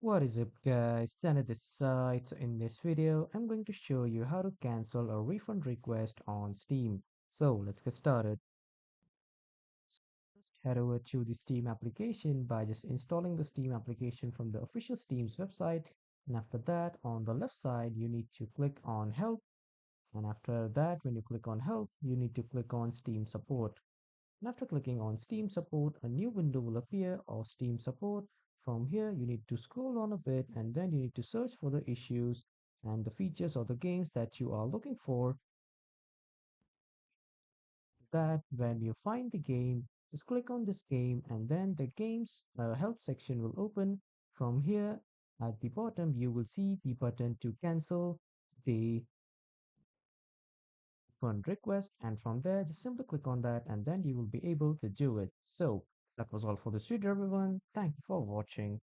What is up guys, Janet this side. So in this video, I'm going to show you how to cancel a refund request on Steam. So let's get started. First, head over to the Steam application by just installing the Steam application from the official Steam's website. And after that, on the left side, you need to click on Help. And after that, when you click on Help, you need to click on Steam Support. And after clicking on Steam Support, a new window will appear of Steam Support. From here, you need to scroll on a bit and then you need to search for the issues and the features of the games that you are looking for. That when you find the game, just click on this game and then the game's help section will open. From here, at the bottom, you will see the button to cancel the fund request, and from there just simply click on that and then you will be able to do it. So that was all for this video everyone. Thank you for watching.